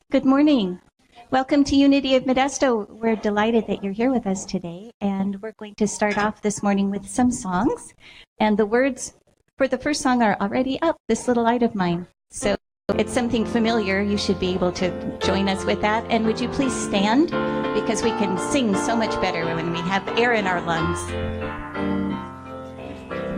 Good morning. Welcome to Unity of Modesto. We're delighted that you're here with us today, and we're going to start off this morning with some songs. And the words for the first song are already up, This Little Light of Mine. So it's something familiar. You should be able to join us with that. And would you please stand? Because we can sing so much better when we have air in our lungs.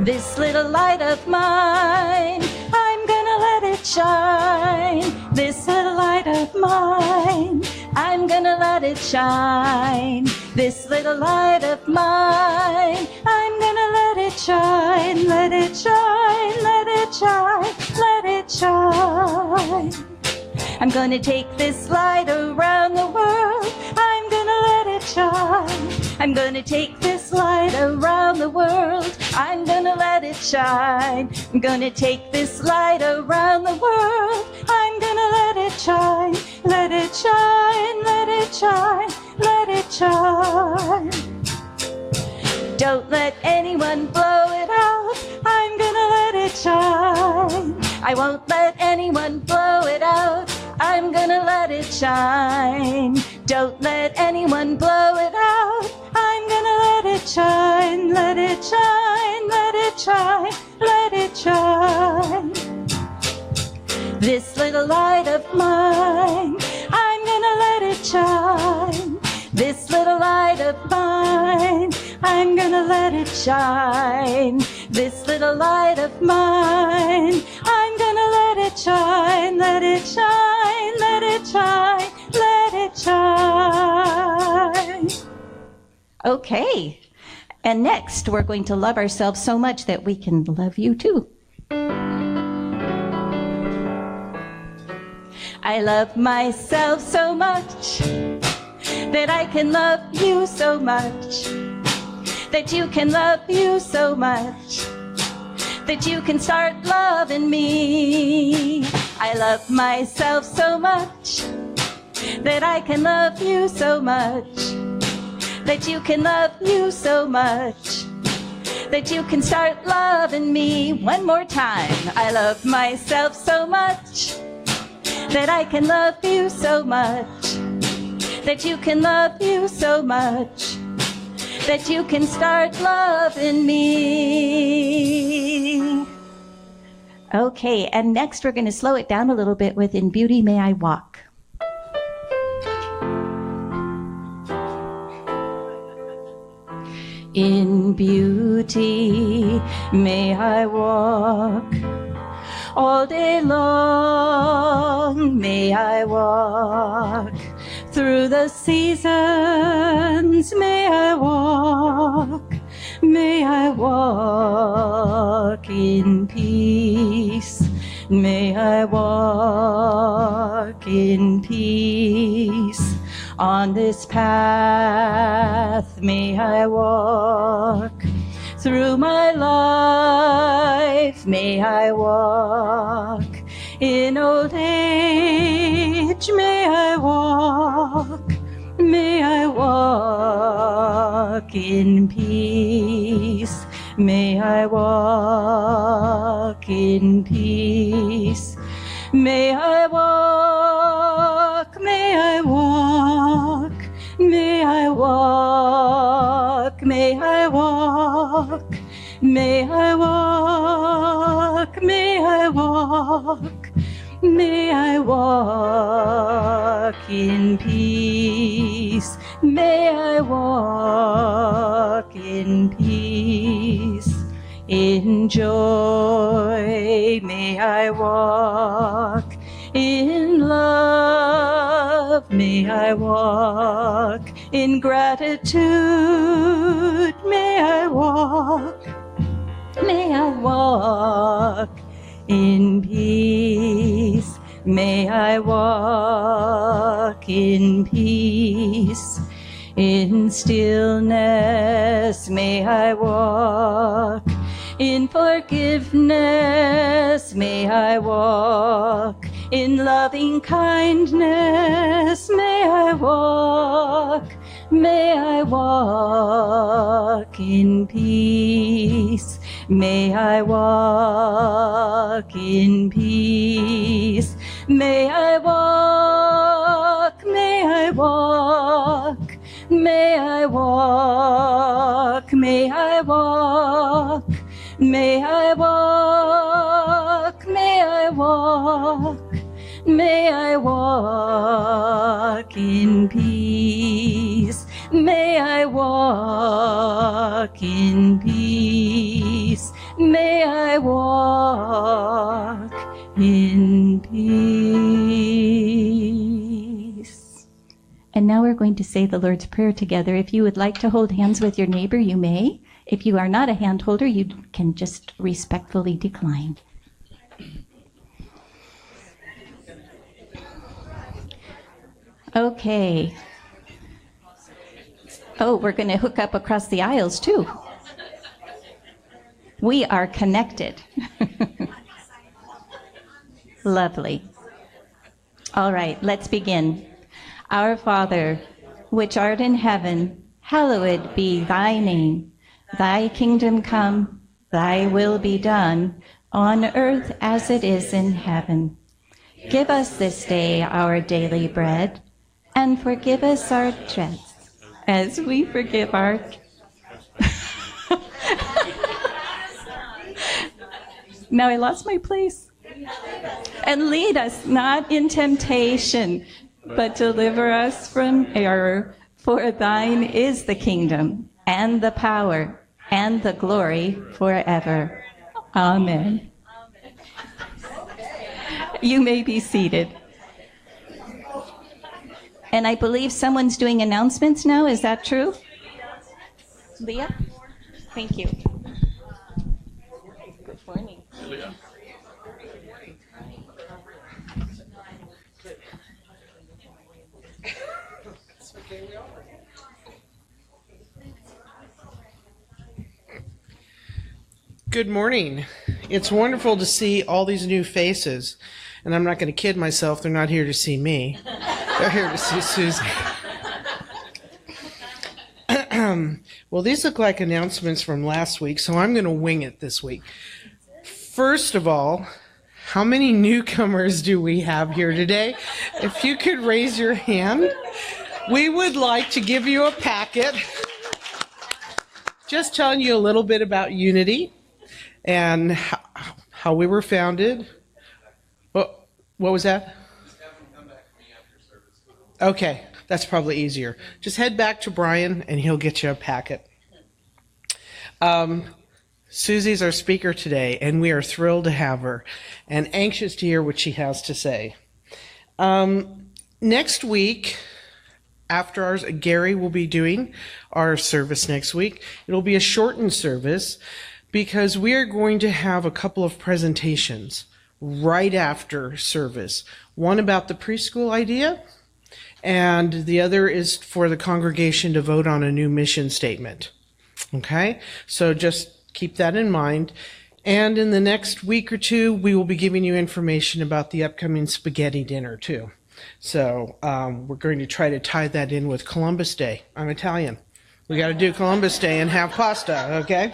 This little light of mine, I'm gonna let it shine. This little light of mine, I'm gonna let it shine. This little light of mine, I'm gonna let it shine. Let it shine, let it shine, let it shine. I'm gonna take this light around the world. I'm gonna let it shine. I'm gonna take this light around the world. I'm gonna let it shine. I'm gonna take this light around the world. I'm gonna let it shine. Let it shine, let it shine, let it shine. Don't let anyone blow it out. I'm gonna let it shine. I won't let anyone blow it out. I'm gonna let it shine. Don't let anyone blow it out. I'm gonna let it shine. Let it shine, let it shine, let it shine. This little light of mine, I'm gonna let it shine. This little light of mine, I'm gonna let it shine. This little light of mine, I'm gonna let it shine. Let it shine, let it shine, let it shine. Okay, and next we're going to love ourselves so much that we can love you too. I love myself so much that I can love you so much, that you can love you so much, that you can start loving me. I love myself so much that I can love you so much, that you can love you so much, that you can start loving me. One more time. I love myself so much that I can love you so much, that you can love you so much, that you can start loving me. Okay, and next we're going to slow it down a little bit with In Beauty May I Walk. In beauty may I walk, all day long may I walk, through the seasons may I walk, may I walk in peace, may I walk in peace. On this path may I walk, through my life may I walk, in old age may I walk, may I walk in peace, may I walk in peace, may I walk, may I walk, may I walk, may I walk, may I walk, may I walk, may I walk in peace, may I walk in peace. In joy may I walk, in love may I walk, in gratitude may I walk, may I walk in peace, may I walk in peace. In stillness may I walk, in forgiveness may I walk, in loving kindness may I walk, may I walk in peace, may I walk in peace, may I walk in peace. And now we're going to say the Lord's Prayer together. If you would like to hold hands with your neighbor, you may. If you are not a hand holder, you can just respectfully decline. Okay. Oh, we're going to hook up across the aisles too. We are connected. Lovely. All right, let's begin. Our Father, which art in heaven, hallowed be thy name. Thy kingdom come, thy will be done, on earth as it is in heaven. Give us this day our daily bread, and forgive us our debts, as we forgive our... Now I lost my place. And lead us not in temptation, but deliver us from error. For thine is the kingdom, and the power, and the glory forever. Amen. You may be seated. And I believe someone's doing announcements now. Is that true? Leah? Thank you. Good morning. Good morning. It's wonderful to see all these new faces. And I'm not going to kid myself, they're not here to see me. They're here to see Susie. Well, these look like announcements from last week, so I'm going to wing it this week. First of all, how many newcomers do we have here today? If you could raise your hand, we would like to give you a packet just telling you a little bit about Unity and how we were founded. What was that? Okay, that's probably easier. Just head back to Brian and he'll get you a packet. Susie's our speaker today, and we are thrilled to have her and anxious to hear what she has to say. Next week, after ours, Gary will be doing our service next week. It'll be a shortened service because we are going to have a couple of presentations right after service. One about the preschool idea, and the other is for the congregation to vote on a new mission statement. Okay? So just keep that in mind. And in the next week or two, we will be giving you information about the upcoming spaghetti dinner, too. So we're going to try to tie that in with Columbus Day. I'm Italian. We got to do Columbus Day and have pasta, okay?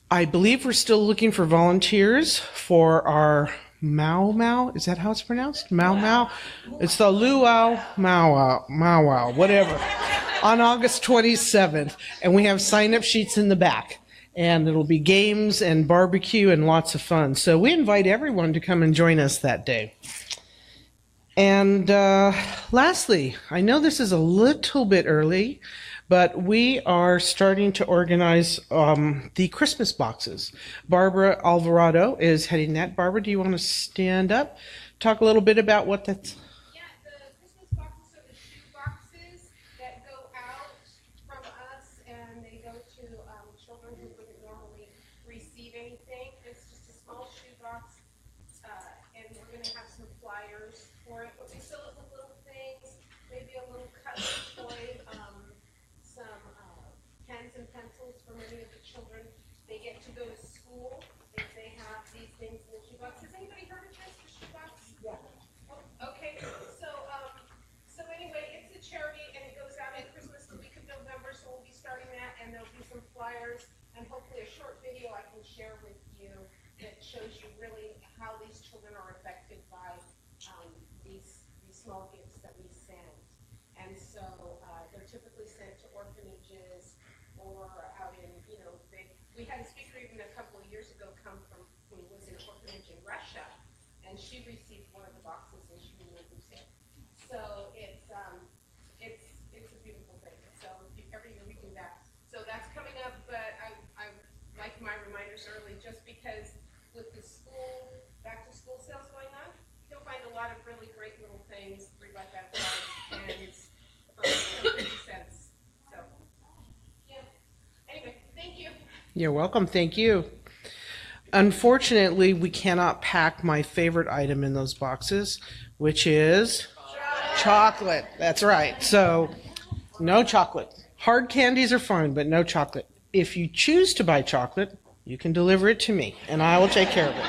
I believe we're still looking for volunteers for our Mau Mau. Is that how it's pronounced? Mau Mau? It's the Luau Mau Wow, whatever. On August 27th. And we have sign-up sheets in the back. And it'll be games and barbecue and lots of fun. So we invite everyone to come and join us that day. And lastly, I know this is a little bit early, but we are starting to organize the Christmas boxes. Barbara Alvarado is heading that. Barbara, do you want to stand up? Talk a little bit about what that's... Yeah, the Christmas boxes are the shoe boxes that go out from us, and they go to children who wouldn't normally receive anything. It's just a small shoe box, and we're going to have some flyers for it, but we fill it with little things, maybe a little cutting toy, some pens and pencils for many of the children. They get to go to school if they have these things in the shoebox. Has anybody heard of this, the shoebox? Yeah. Oh, okay. So anyway, it's a charity, and it goes out at Christmas the week of November, so we'll be starting that, and there'll be some flyers and hopefully a short video I can share with you that shows you really how these children are affected by these small gifts that we send. And so they're typically sent to orphanages or out in, we had a speaker even a couple of years ago come from, who was in an orphanage in Russia, and she received one of the boxes and she really was it. So it's a beautiful thing. So every year we do that. So that's coming up, but I like my reminders early just because things, 3 by 5 pens for 50 cents. So, yeah. Anyway, thank you. You're welcome. Thank you. Unfortunately, we cannot pack my favorite item in those boxes, which is chocolate. That's right. So, no chocolate. Hard candies are fine, but no chocolate. If you choose to buy chocolate, you can deliver it to me, and I will take care of it.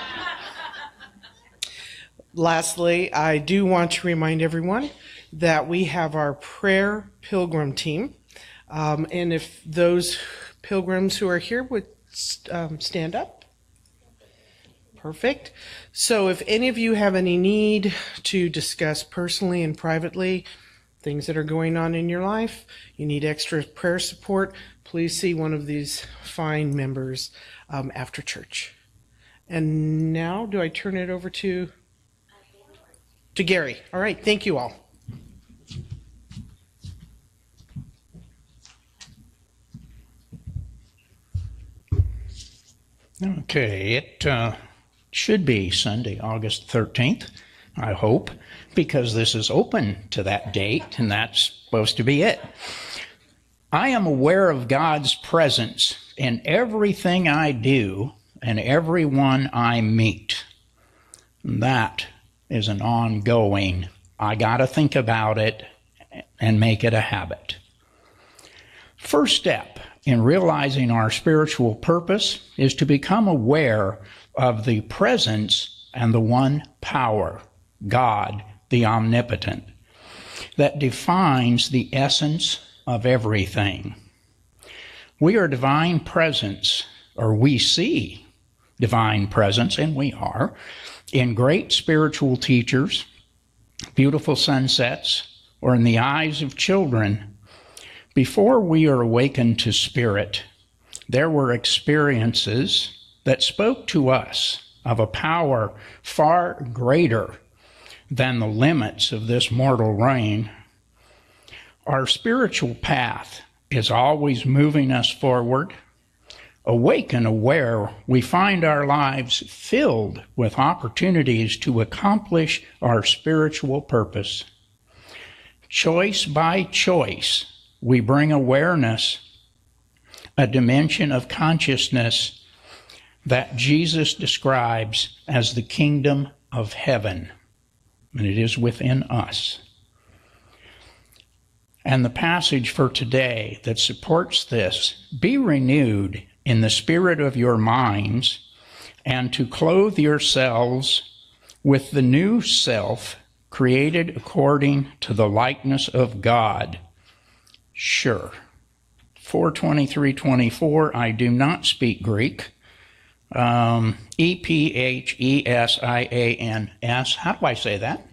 Lastly, I do want to remind everyone that we have our prayer pilgrim team. And if those pilgrims who are here would stand up. Perfect. So if any of you have any need to discuss personally and privately things that are going on in your life, you need extra prayer support, please see one of these fine members after church. And now, do I turn it over to Gary? All right, thank you all. Okay, it should be Sunday, August 13th, I hope, because this is open to that date, and that's supposed to be it. I am aware of God's presence in everything I do and everyone I meet. That is an ongoing, I got to think about it and make it a habit. First step in realizing our spiritual purpose is to become aware of the presence and the one power, God, the omnipotent, that defines the essence of everything. We are divine presence, or we see divine presence, and we are, in great spiritual teachers, beautiful sunsets, or in the eyes of children. Before we are awakened to spirit, there were experiences that spoke to us of a power far greater than the limits of this mortal reign. Our spiritual path is always moving us forward. Awake and aware, we find our lives filled with opportunities to accomplish our spiritual purpose. Choice by choice, we bring awareness, a dimension of consciousness that Jesus describes as the kingdom of heaven, and it is within us. And the passage for today that supports this, be renewed in the spirit of your minds, and to clothe yourselves with the new self created according to the likeness of God. Sure. 4:23-24, I do not speak Greek. Ephesians. How do I say that?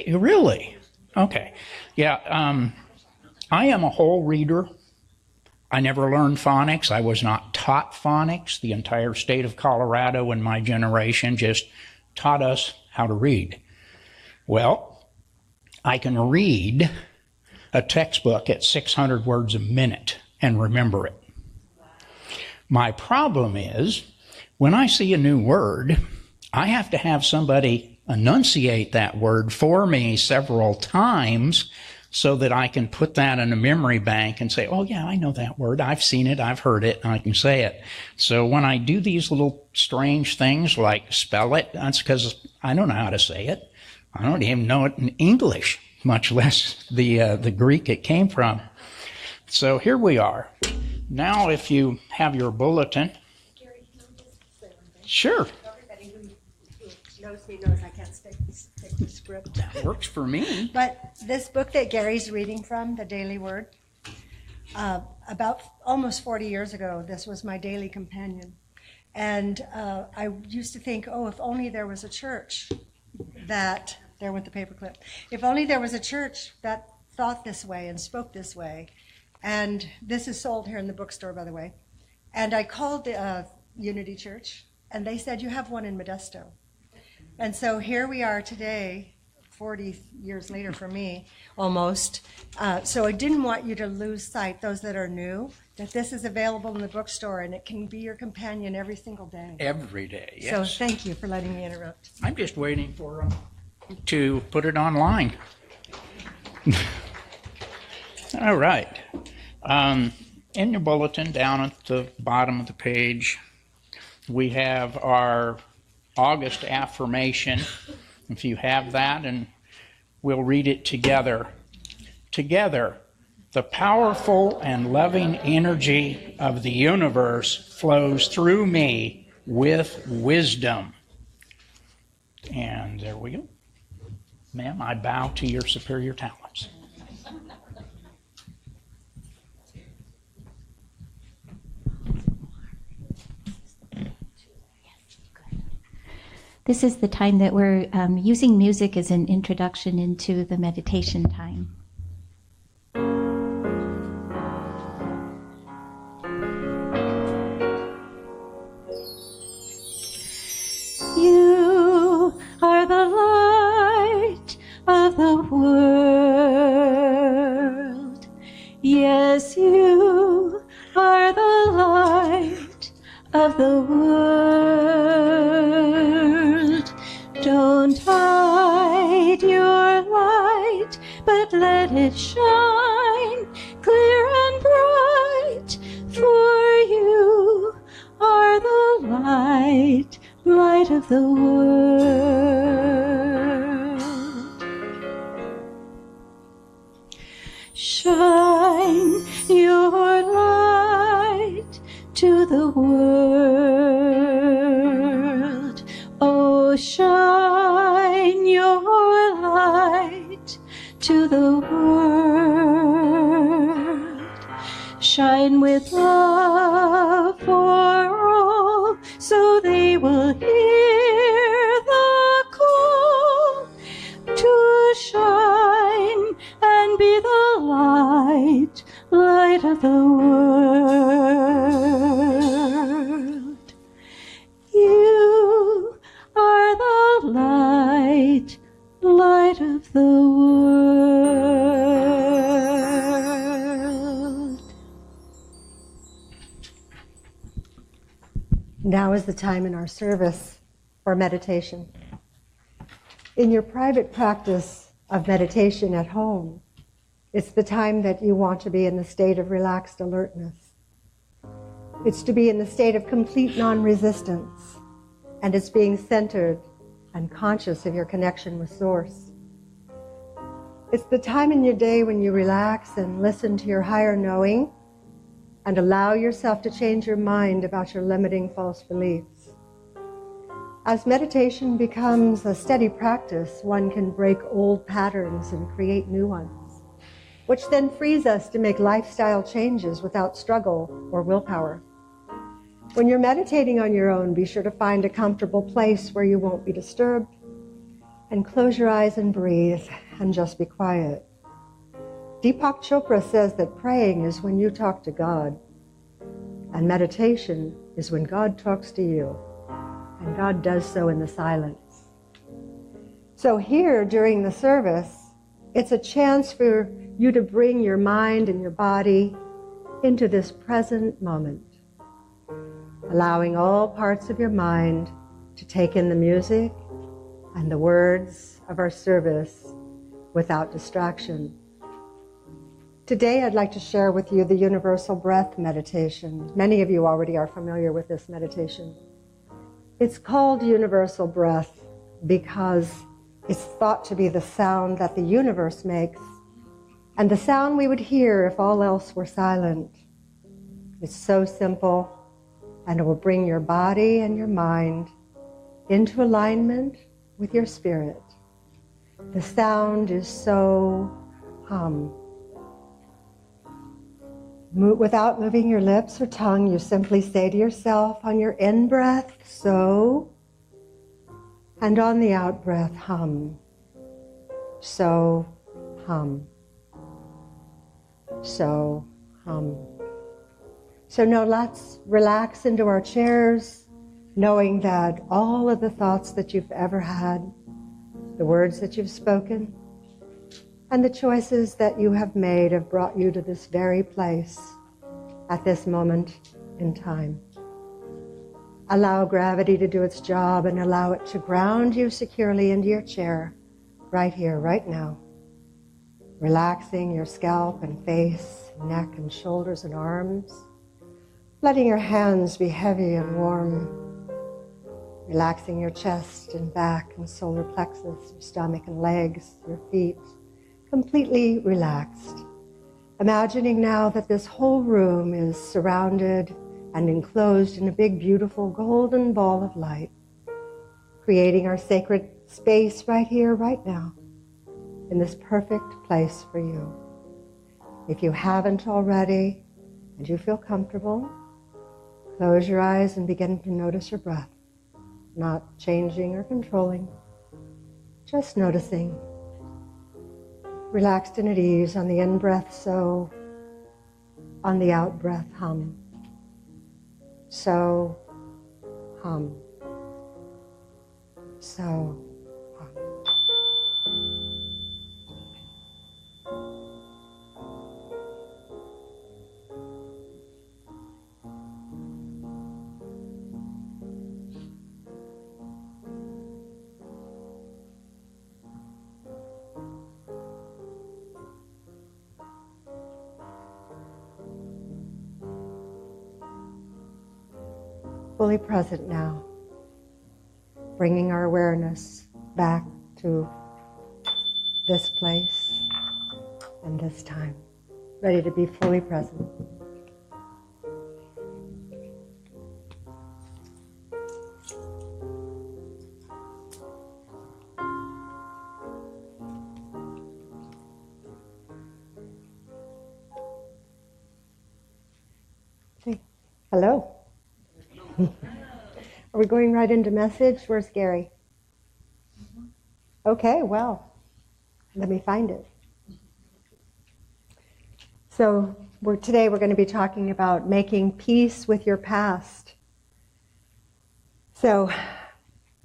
Really? Okay. Yeah, I am a whole reader. I never learned phonics. I was not taught phonics. The entire state of Colorado and my generation just taught us how to read. Well, I can read a textbook at 600 words a minute and remember it. My problem is, when I see a new word, I have to have somebody enunciate that word for me several times so that I can put that in a memory bank and say, oh yeah, I know that word. I've seen it, I've heard it, and I can say it. So when I do these little strange things like spell it, that's because I don't know how to say it. I don't even know it in English, much less the Greek it came from. So here we are. Now, if you have your bulletin. Gary, can I just say one thing? Sure. Everybody who knows me knows I can't stick the script. That works for me. But this book that Gary's reading from, The Daily Word, about almost 40 years ago, this was my daily companion. And I used to think, oh, if only there was a church that, there went the paperclip, if only there was a church that thought this way and spoke this way. And this is sold here in the bookstore, by the way. And I called the Unity Church, and they said, you have one in Modesto. And so here we are today, 40 years later for me, almost. So I didn't want you to lose sight, those that are new, that this is available in the bookstore, and it can be your companion every single day. Every day, yes. So thank you for letting me interrupt. I'm just waiting for to put it online. All right. In your bulletin, down at the bottom of the page, we have our August affirmation. If you have that, and we'll read it together. Together, the powerful and loving energy of the universe flows through me with wisdom. And there we go. Ma'am, I bow to your superior talents. This is the time that we're using music as an introduction into the meditation time. You are the light of the world. Yes, you are the light of the world. Don't hide your light, but let it shine clear and bright. For you are the light of the world. Shine your light to the world. Oh, shine your light to the world. Shine with love for all, so they will hear the call to shine and be the light of the world. You are the light of the world. Now is the time in our service for meditation. In your private practice of meditation at home, it's the time that you want to be in the state of relaxed alertness. It's to be in the state of complete non-resistance, and it's being centered and conscious of your connection with Source. It's the time in your day when you relax and listen to your higher knowing and allow yourself to change your mind about your limiting false beliefs. As meditation becomes a steady practice, one can break old patterns and create new ones, which then frees us to make lifestyle changes without struggle or willpower. When you're meditating on your own, be sure to find a comfortable place where you won't be disturbed, and close your eyes and breathe and just be quiet. Deepak Chopra says that praying is when you talk to God, and meditation is when God talks to you, and God does so in the silence. So here during the service, it's a chance for you to bring your mind and your body into this present moment, allowing all parts of your mind to take in the music and the words of our service without distraction. Today I'd like to share with you the universal breath meditation. Many of you already are familiar with this meditation. It's called universal breath because it's thought to be the sound that the universe makes, and the sound we would hear if all else were silent. It's so simple, and it will bring your body and your mind into alignment with your spirit. The sound is so hum. Without moving your lips or tongue, you simply say to yourself on your in-breath, so, and on the out-breath, hum. So, hum. So, hum. So now let's relax into our chairs, knowing that all of the thoughts that you've ever had, the words that you've spoken, and the choices that you have made have brought you to this very place at this moment in time. Allow gravity to do its job and allow it to ground you securely into your chair right here, right now. Relaxing your scalp and face, neck and shoulders and arms. Letting your hands be heavy and warm. Relaxing your chest and back and solar plexus, your stomach and legs, your feet. Completely relaxed. Imagining now that this whole room is surrounded and enclosed in a big, beautiful golden ball of light. Creating our sacred space right here, right now, in this perfect place for you. If you haven't already, and you feel comfortable, close your eyes and begin to notice your breath, not changing or controlling, just noticing. Relaxed and at ease on the in-breath, so, on the out-breath, hum. So, hum. So, hum. Fully present now, bringing our awareness back to this place and this time, ready to be fully present. Okay. Hello. Are we going right into message? Where's Gary? Okay, well, let me find it. So today we're going to be talking about making peace with your past. So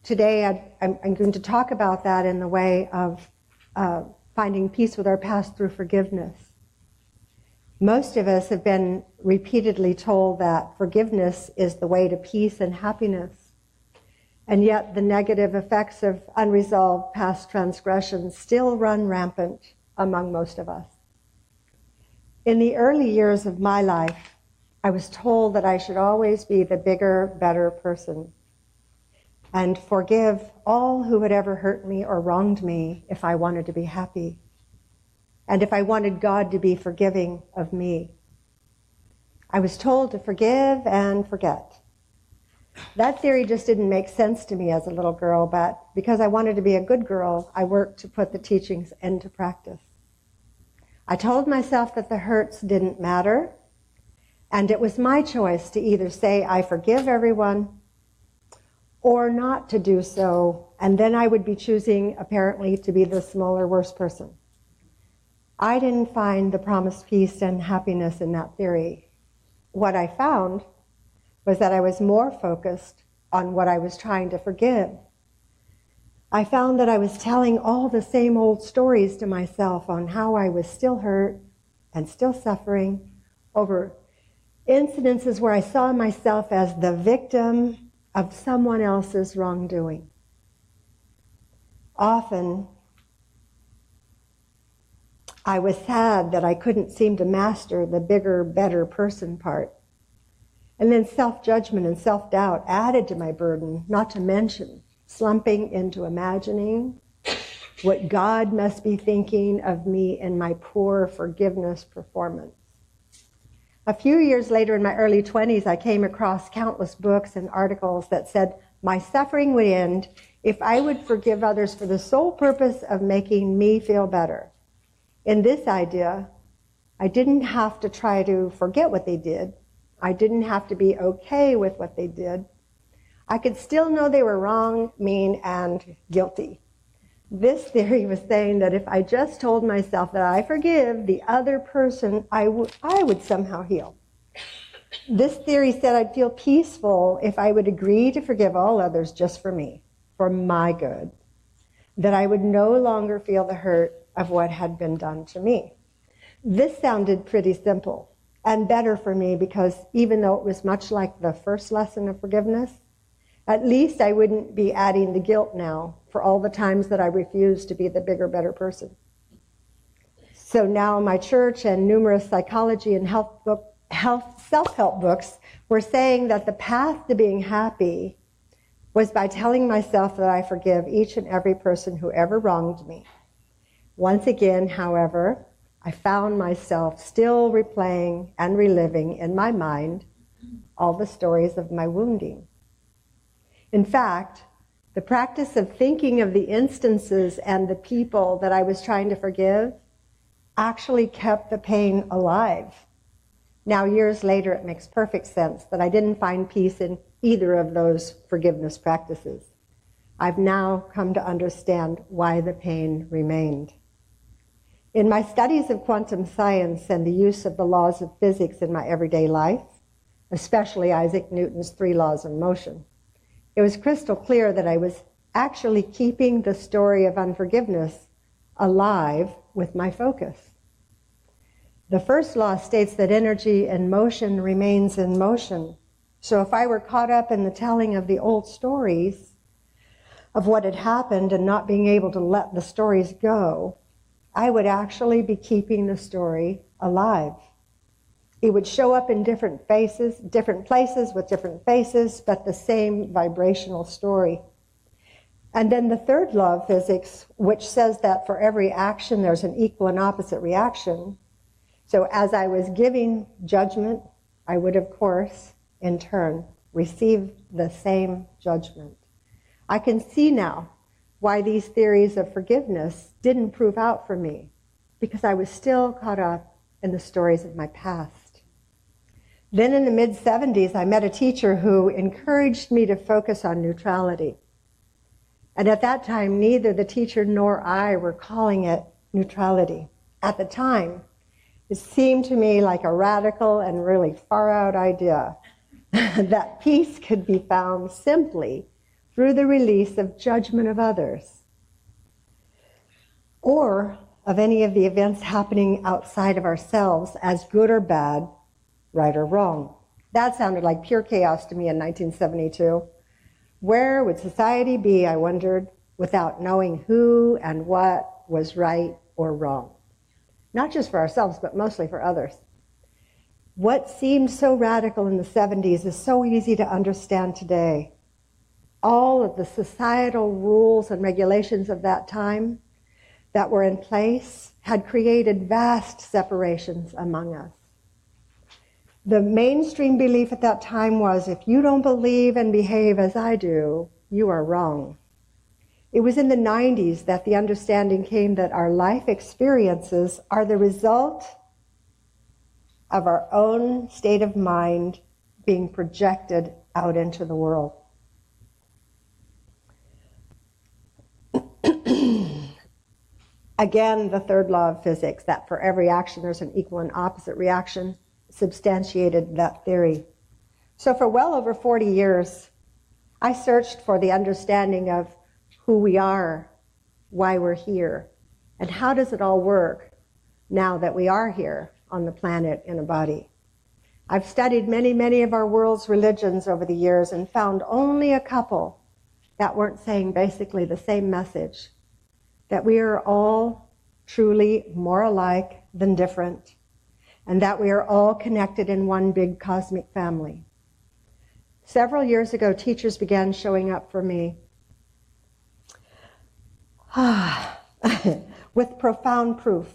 today I'm going to talk about that in the way of finding peace with our past through forgiveness. Most of us have been repeatedly told that forgiveness is the way to peace and happiness. And yet the negative effects of unresolved past transgressions still run rampant among most of us. In the early years of my life, I was told that I should always be the bigger, better person and forgive all who had ever hurt me or wronged me if I wanted to be happy. And if I wanted God to be forgiving of me. I was told to forgive and forget. That theory just didn't make sense to me as a little girl, but because I wanted to be a good girl, I worked to put the teachings into practice. I told myself that the hurts didn't matter, and it was my choice to either say, I forgive everyone, or not to do so, and then I would be choosing, apparently, to be the smaller, worse person. I didn't find the promised peace and happiness in that theory. What I found was that I was more focused on what I was trying to forgive. I found that I was telling all the same old stories to myself on how I was still hurt and still suffering over incidences where I saw myself as the victim of someone else's wrongdoing. Often, I was sad that I couldn't seem to master the bigger, better person part. And then self-judgment and self-doubt added to my burden, not to mention slumping into imagining what God must be thinking of me in my poor forgiveness performance. A few years later, in my early 20s, I came across countless books and articles that said my suffering would end if I would forgive others for the sole purpose of making me feel better. In this idea, I didn't have to try to forget what they did. I didn't have to be okay with what they did. I could still know they were wrong, mean, and guilty. This theory was saying that if I just told myself that I forgive the other person, I would somehow heal. This theory said I'd feel peaceful if I would agree to forgive all others just for me, for my good, that I would no longer feel the hurt of what had been done to me. This sounded pretty simple and better for me because even though it was much like the first lesson of forgiveness, At least I wouldn't be adding the guilt now for all the times that I refused to be the bigger, better person. So now my church and numerous psychology and self-help books were saying that the path to being happy was by telling myself that I forgive each and every person who ever wronged me. Once again, however, I found myself still replaying and reliving in my mind all the stories of my wounding. In fact, the practice of thinking of the instances and the people that I was trying to forgive actually kept the pain alive. Now, years later, it makes perfect sense that I didn't find peace in either of those forgiveness practices. I've now come to understand why the pain remained. In my studies of quantum science and the use of the laws of physics in my everyday life, especially Isaac Newton's 3 laws of motion, it was crystal clear that I was actually keeping the story of unforgiveness alive with my focus. The first law states that energy in motion remains in motion. So if I were caught up in the telling of the old stories of what had happened and not being able to let the stories go, I would actually be keeping the story alive. It would show up in different places with different faces, but the same vibrational story. And then the third law of physics, which says that for every action there's an equal and opposite reaction. So as I was giving judgment, I would, of course, in turn, receive the same judgment. I can see now why these theories of forgiveness didn't prove out for me, because I was still caught up in the stories of my past. Then in the mid-70s, I met a teacher who encouraged me to focus on neutrality. And at that time, neither the teacher nor I were calling it neutrality. At the time, it seemed to me like a radical and really far-out idea that peace could be found simply through the release of judgment of others, or of any of the events happening outside of ourselves as good or bad, right or wrong. That sounded like pure chaos to me in 1972. Where would society be, I wondered, without knowing who and what was right or wrong? Not just for ourselves, but mostly for others. What seemed so radical in the 70s is so easy to understand today. All of the societal rules and regulations of that time that were in place had created vast separations among us. The mainstream belief at that time was, if you don't believe and behave as I do, you are wrong. It was in the 90s that the understanding came that our life experiences are the result of our own state of mind being projected out into the world. Again, the third law of physics, that for every action there's an equal and opposite reaction, substantiated that theory. So for well over 40 years, I searched for the understanding of who we are, why we're here, and how does it all work now that we are here on the planet in a body. I've studied many of our world's religions over the years and found only a couple that weren't saying basically the same message, that we are all truly more alike than different, and that we are all connected in one big cosmic family. Several years ago, teachers began showing up for me with profound proof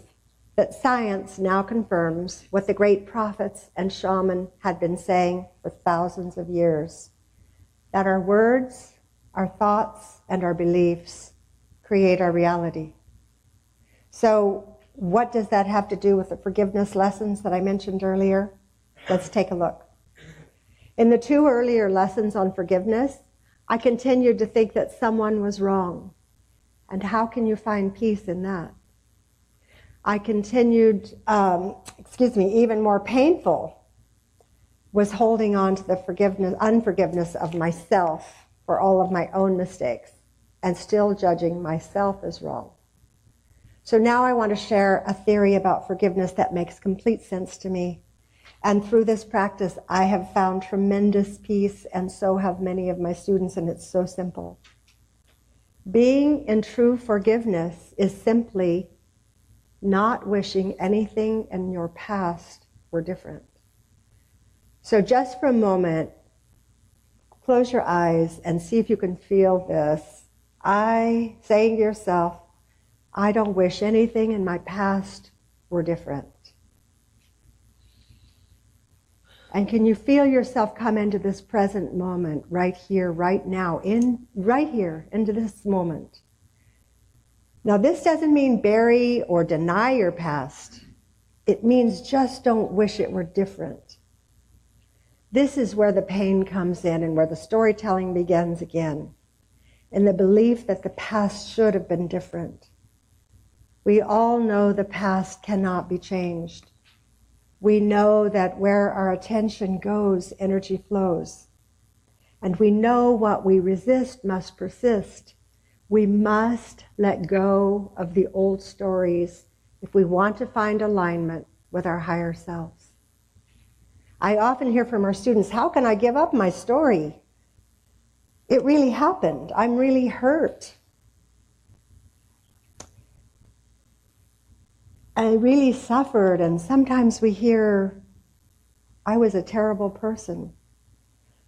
that science now confirms what the great prophets and shamans had been saying for thousands of years, that our words, our thoughts, and our beliefs create our reality. So what does that have to do with the forgiveness lessons that I mentioned earlier? Let's take a look. In the 2 earlier lessons on forgiveness, I continued to think that someone was wrong. And how can you find peace in that? I continued, even more painful was holding on to the unforgiveness of myself for all of my own mistakes and still judging myself as wrong. So now I want to share a theory about forgiveness that makes complete sense to me And through this practice, I have found tremendous peace, and so have many of my students, and it's so simple. Being in true forgiveness is simply not wishing anything in your past were different. So just for a moment, close your eyes and see if you can feel this. Saying to yourself, I don't wish anything in my past were different. And can you feel yourself come into this present moment, right here, right now, right here, into this moment? Now, this doesn't mean bury or deny your past. It means just don't wish it were different. This is where the pain comes in and where the storytelling begins again, in the belief that the past should have been different. We all know the past cannot be changed. We know that where our attention goes, energy flows. And we know what we resist must persist. We must let go of the old stories if we want to find alignment with our higher selves. I often hear from our students, how can I give up my story? It really happened. I'm really hurt. I really suffered, and sometimes we hear, I was a terrible person.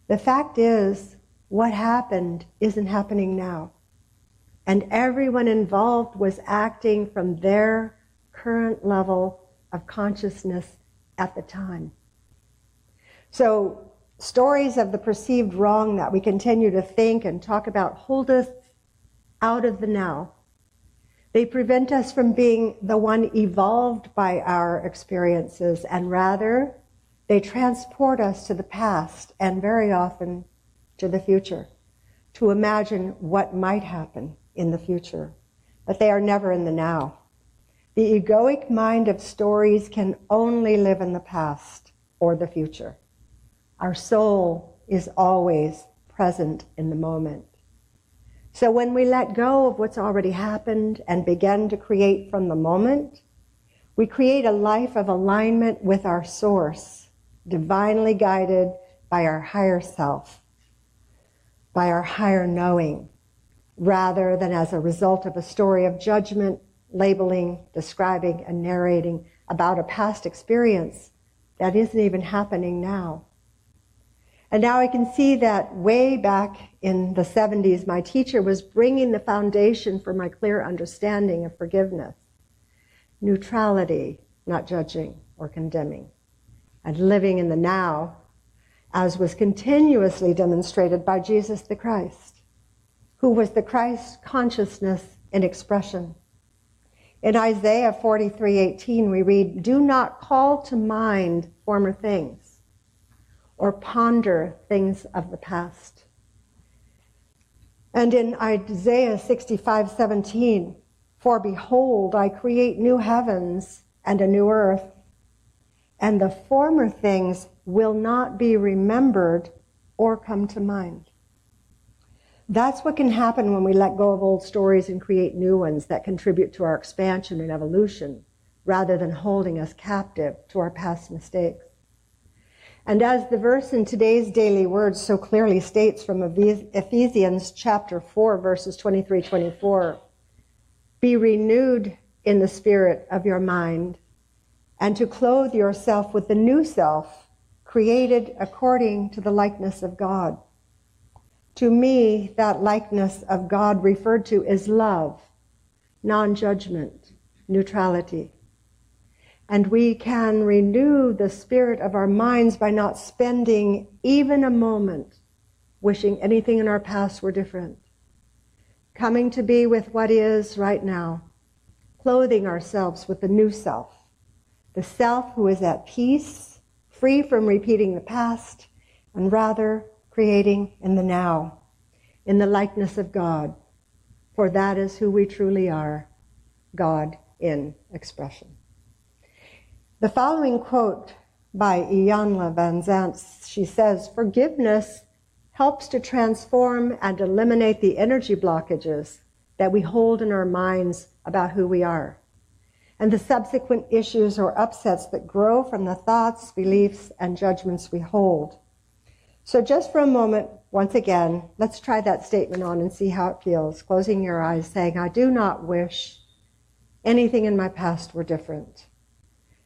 The fact is, what happened isn't happening now. And everyone involved was acting from their current level of consciousness at the time. So stories of the perceived wrong that we continue to think and talk about hold us out of the now. They prevent us from being the one evolved by our experiences, and rather, they transport us to the past and very often to the future, to imagine what might happen in the future. But they are never in the now. The egoic mind of stories can only live in the past or the future. Our soul is always present in the moment. So when we let go of what's already happened and begin to create from the moment, we create a life of alignment with our source, divinely guided by our higher self, by our higher knowing, rather than as a result of a story of judgment, labeling, describing, and narrating about a past experience that isn't even happening now. And now I can see that way back in the 70s, my teacher was bringing the foundation for my clear understanding of forgiveness. Neutrality, not judging or condemning, and living in the now, as was continuously demonstrated by Jesus the Christ, who was the Christ consciousness in expression. In Isaiah 43:18, we read, "Do not call to mind former things, or ponder things of the past." And in Isaiah 65:17, "For behold, I create new heavens and a new earth, and the former things will not be remembered or come to mind." That's what can happen when we let go of old stories and create new ones that contribute to our expansion and evolution, rather than holding us captive to our past mistakes. And as the verse in today's daily words so clearly states from Ephesians chapter 4, verses 23-24, "Be renewed in the spirit of your mind, and to clothe yourself with the new self, created according to the likeness of God." To me, that likeness of God referred to is love, non-judgment, neutrality. And we can renew the spirit of our minds by not spending even a moment wishing anything in our past were different. Coming to be with what is right now, clothing ourselves with the new self, the self who is at peace, free from repeating the past, and rather creating in the now, in the likeness of God, for that is who we truly are, God in expression. The following quote by Iyanla Vanzant, she says, "Forgiveness helps to transform and eliminate the energy blockages that we hold in our minds about who we are. and the subsequent issues or upsets that grow from the thoughts, beliefs, and judgments we hold. So just for a moment, once again, let's try that statement on and see how it feels. Closing your eyes, saying, I do not wish anything in my past were different.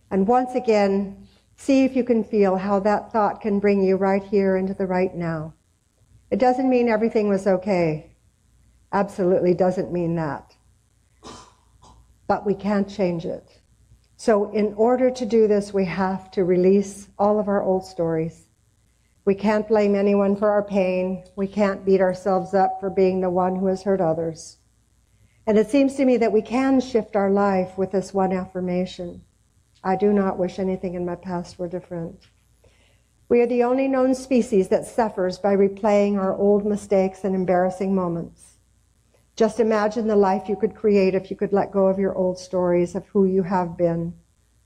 And once again, see if you can feel how that thought can bring you right here into the right now. It doesn't mean everything was okay. Absolutely doesn't mean that. But we can't change it. So in order to do this, we have to release all of our old stories. We can't blame anyone for our pain. We can't beat ourselves up for being the one who has hurt others. And it seems to me that we can shift our life with this one affirmation. I do not wish anything in my past were different. We are the only known species that suffers by replaying our old mistakes and embarrassing moments. Just imagine the life you could create if you could let go of your old stories of who you have been,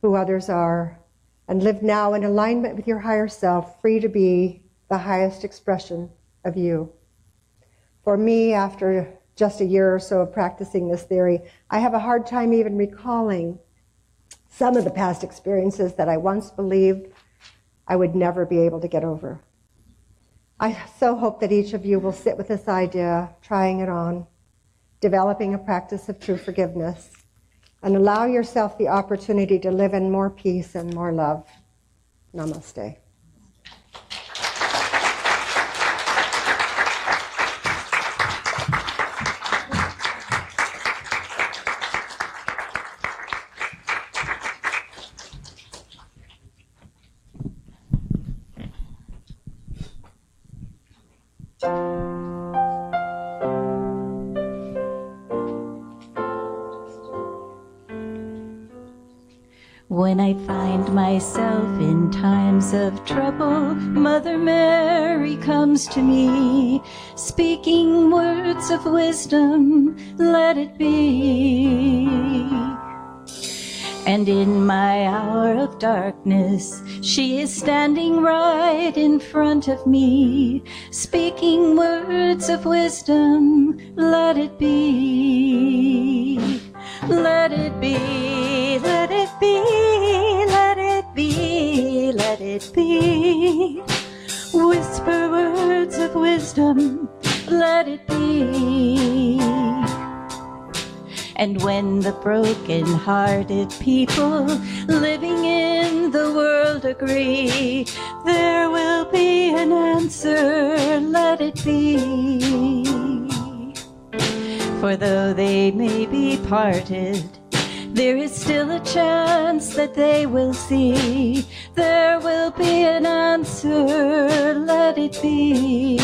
who others are, and live now in alignment with your higher self, free to be the highest expression of you. For me, after just a year or so of practicing this theory, I have a hard time even recalling some of the past experiences that I once believed I would never be able to get over. I so hope that each of you will sit with this idea, trying it on, developing a practice of true forgiveness, and allow yourself the opportunity to live in more peace and more love. Namaste. When I find myself in times of trouble, Mother Mary comes to me, speaking words of wisdom, let it be. And in my hour of darkness, she is standing right in front of me, speaking words of wisdom, let it be. Let it be, let it be, let it be, let it be. Whisper words of wisdom, let it be. And when the broken-hearted people living in the world agree, there will be an answer, let it be. For though they may be parted, there is still a chance that they will see. There will be an answer, let it be.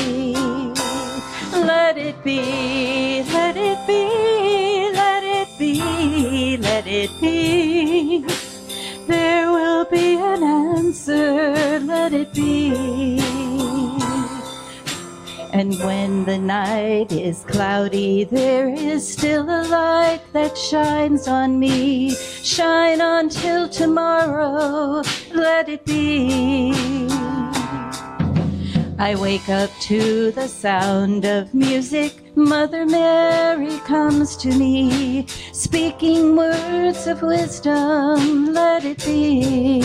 Let it be, let it be, let it be, let it be. There will be an answer, let it be. And when the night is cloudy, there is still a light that shines on me. Shine on till tomorrow, let it be. I wake up to the sound of music. Mother Mary comes to me, speaking words of wisdom, let it be.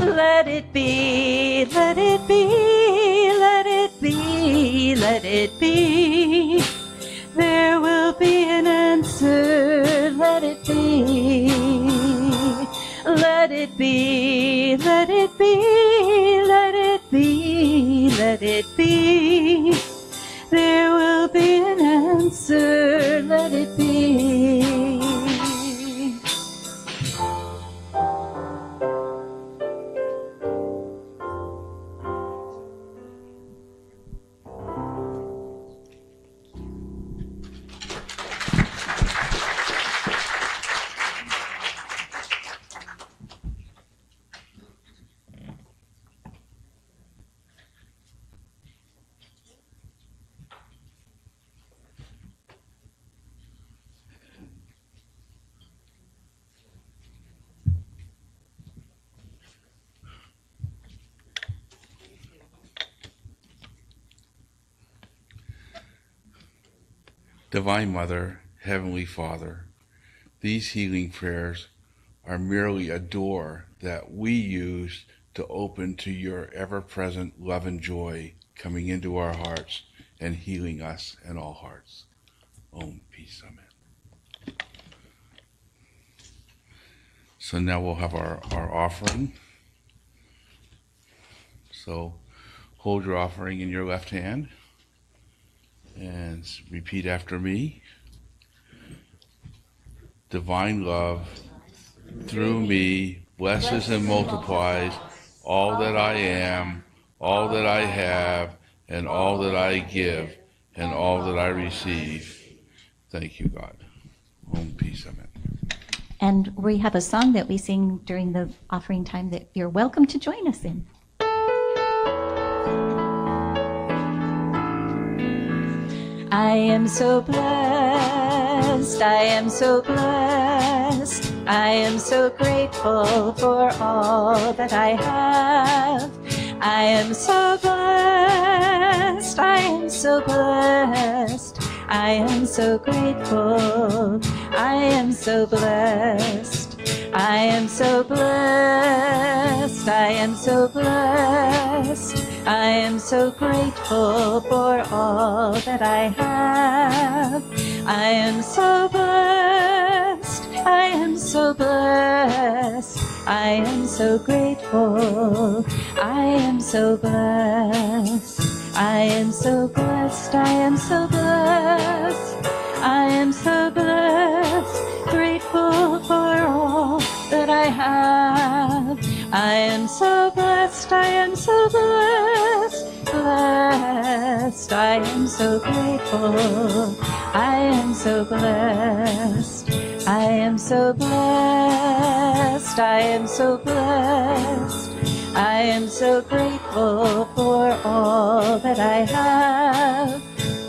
Let it be, let it be, let it be, let it be. There will be an answer, let it be. Let it be, let it be, let it be, let it be. There will be an answer, let it be. Divine Mother, Heavenly Father, These healing prayers are merely a door that we use to open to your ever-present love and joy coming into our hearts and healing us and all hearts. Om, peace, amen. So now we'll have our offering. So hold your offering in your left hand and repeat after me. Divine love through me blesses and multiplies all that I am, all that I have, and all that I give, and all that I receive. Thank you, God. Om, peace, amen. And we have a song that we sing during the offering time that you're welcome to join us in. I am so blessed, I am so blessed, I am so grateful for all that I have. I am so blessed, I am so blessed, I am so grateful, I am so blessed, I am so blessed, I am so blessed, I am so grateful for all that I have. I am so blessed, I am so blessed, I am so grateful, I am so blessed, I am so blessed, I am so blessed, I am so blessed, grateful for all that I have. I am so blessed, I am so blessed, blessed, I am so grateful, I am so blessed, I am so blessed, I am so blessed, I am so grateful for all that I have.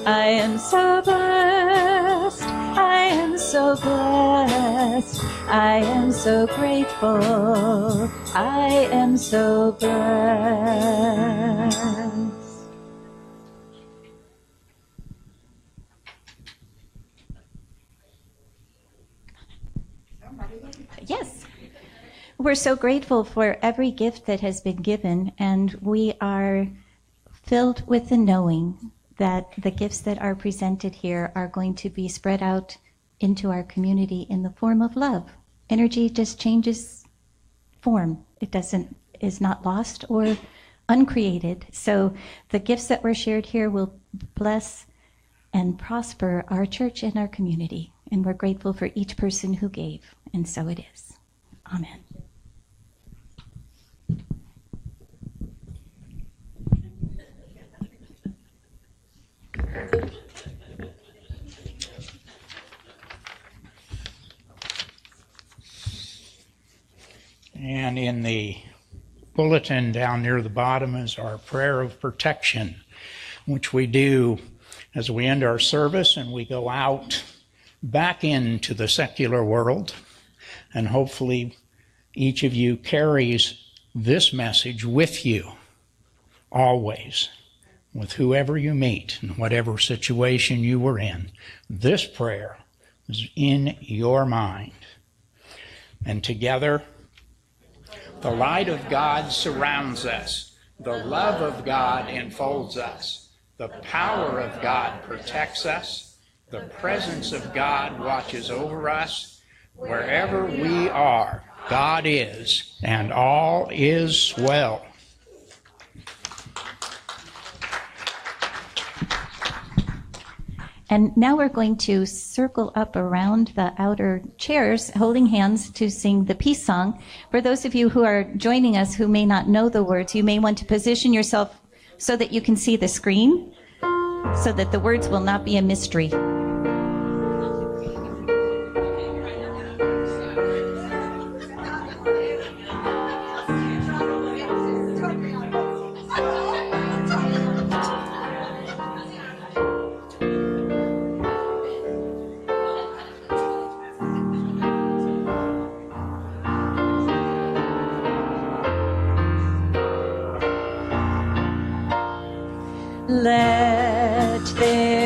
I am so blessed, I am so blessed, I am so grateful, I am so blessed. Yes. We're so grateful for every gift that has been given, and we are filled with the knowing that the gifts that are presented here are going to be spread out into our community in the form of love. Energy just changes form. It is not lost or uncreated. So the gifts that were shared here will bless and prosper our church and our community. And we're grateful for each person who gave. And so it is. Amen. And in the bulletin down near the bottom is our prayer of protection, which we do as we end our service and we go out back into the secular world. And hopefully each of you carries this message with you always, with whoever you meet and whatever situation you were in. This prayer is in your mind. And together, the light of God surrounds us. The love of God enfolds us. The power of God protects us. The presence of God watches over us. Wherever we are, God is, and all is well. And now we're going to circle up around the outer chairs, holding hands to sing the peace song. For those of you who are joining us who may not know the words, you may want to position yourself so that you can see the screen, so that the words will not be a mystery. Let there